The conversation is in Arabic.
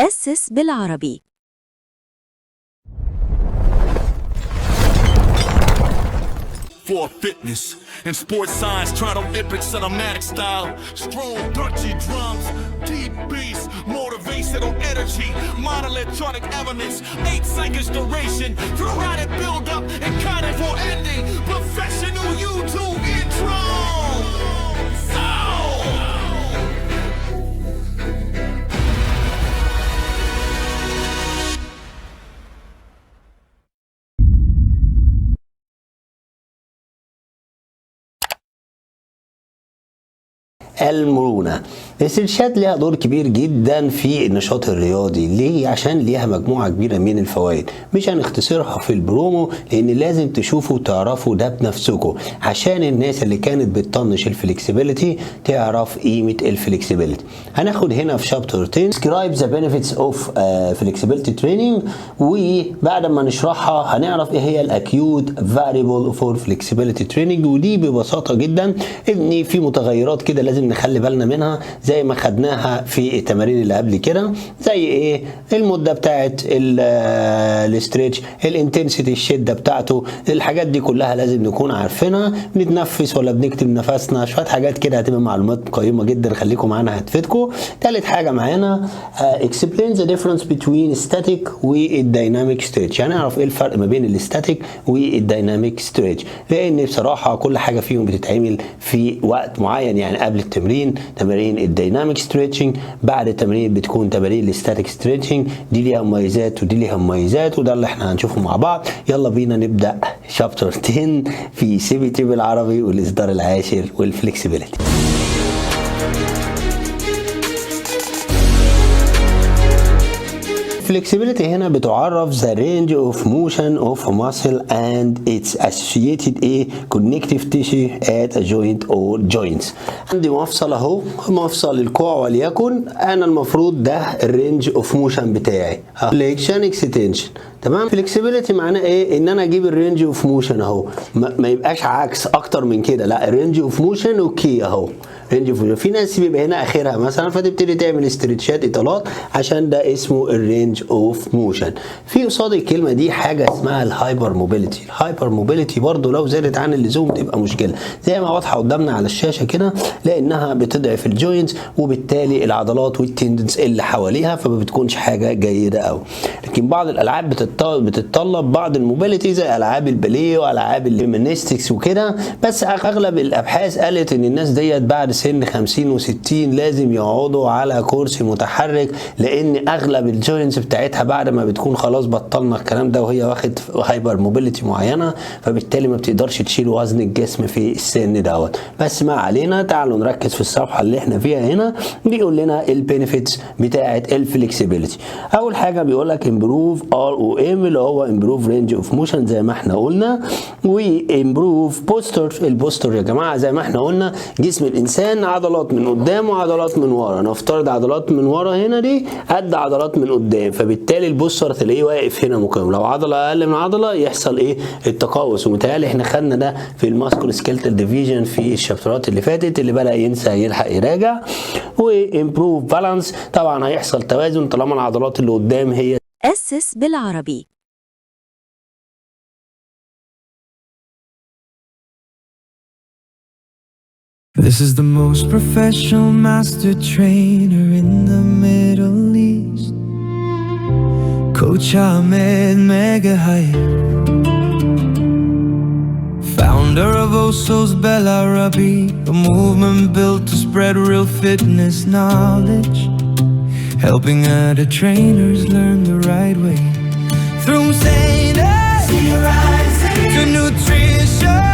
أسس بالعربي. For fitness and sports science, trying Olympic cinematic style. Strong, dirty drums, deep bass, motivational energy, modern electronic elements, 8 seconds duration, dramatic build up and carnival ending. Professional YouTube intro. المرونة. الاسترتشات ليها دور كبير جدا في النشاط الرياضي. ليه؟ عشان ليها مجموعة كبيرة من الفوائد، مش هنختصرها في البرومو لان لازم تشوفوا وتعرفوا ده بنفسكم، عشان الناس اللي كانت بتطنش الفلكسبيليتي تعرف قيمة الفلكسبيليتي. هناخد هنا في شابتر 10 describe the benefits of flexibility training، وبعد ما نشرحها هنعرف ايه هي الاكيوت variable for flexibility training. ودي ببساطة جدا ان في متغيرات كده لازم نخلي بالنا منها زي ما خدناها في التمارين اللي قبل كده، زي ايه؟ المده بتاعت الاستريتش، الانتنسيتي، الشده بتاعته، الحاجات دي كلها لازم نكون عارفينها. بنتنفس ولا بنكتب نفسنا، شويه حاجات كده هتبقى معلومات قيمه جدا، خليكم معانا هتفيدكم. ثالث حاجه معانا explain the difference between static والديناميك ستريتش، يعني نعرف ايه الفرق ما بين الاستاتيك والديناميك ستريتش، لان بصراحه كل حاجه فيهم بتتعمل في وقت معين. يعني قبل التمرين تمارين الديناميك ستريتشنج، بعد التمرين بتكون تمارين الاستاتيك ستريتشنج. دي ليها مميزات ودي ليها مميزات، وده اللي احنا هنشوفه مع بعض. يلا بينا نبدا شابتر 10 في سي بي تي بالعربي والاصدار العاشر والفلكسبيليتي. flexibility هنا بتعرف the range of motion of a muscle and its associated connective tissue at a joint or joints. عندي مفصل اهو، مفصل الكوع وليكن انا المفروض ده الرينج اوف موشن بتاعي flexion extension. تمام. flexibility معناه ايه؟ ان انا اجيب الرينج اوف موشن اهو، ما يبقاش عكس اكتر من كده، لا الرينج اوف موشن اوكي اهو. رينج اوف موشن في ناس بيبقى هنا اخرها مثلا فتبتدي تعمل استرتشات اطالات عشان ده اسمه الرينج اوف موشن. في قصاد الكلمه دي حاجه اسمها الهايبر موبيليتي. الهايبر موبيليتي برضو لو زادت عن اللزوم تبقى مشكله، زي ما واضحه قدامنا على الشاشه كده، لانها بتضعف الجوينتس وبالتالي العضلات والتندنس اللي حواليها، فما بتكونش حاجه جيده قوي. لكن بعض الالعاب بتتطلب بعض الموبيليتي زي العاب الباليه والعاب الجيمناستكس وكده، بس اغلب الابحاث قالت ان الناس ديت بعد سن 50 و60 لازم يقعدوا على كرسي متحرك، لان اغلب الجوينتس بتاعتها بعد ما بتكون خلاص بطلنا الكلام ده وهي واخد هايبر موبيليتي معينه، فبالتالي ما بتقدرش تشيل وزن الجسم في السن دوت. بس ما علينا، تعالوا نركز في الصفحه اللي احنا فيها هنا. بيقول لنا البينيفيتس بتاعه الفلكسبيليتي. اول حاجه بيقول لك امبروف ار او ام اللي هو امبروف رينج اوف موشن زي ما احنا قلنا، وامبروف بوستر. البوستر يا جماعه زي ما احنا قلنا جسم الانسان عضلات من قدام وعضلات من ورا. نفترض عضلات من ورا هنا دي قد عضلات من قدام، فبالتالي البوستر تلاقيه واقف هنا مقاوم. لو عضله اقل من عضله يحصل ايه؟ التقوس. ومتهيألي احنا خدنا ده في الماسكول سكيلتال ديفيجن في الشابترات اللي فاتت، اللي بدأ ينسى يلحق يراجع. وامبروف بالانس، طبعا هيحصل توازن طالما العضلات اللي قدام هي. أسس بالعربي. This is the most professional master trainer in the Middle East, Coach Ahmed Megahype, founder of Oso's Bella Rabi, a movement built to spread real fitness knowledge, helping other trainers learn the right way, through Zainab to nutrition.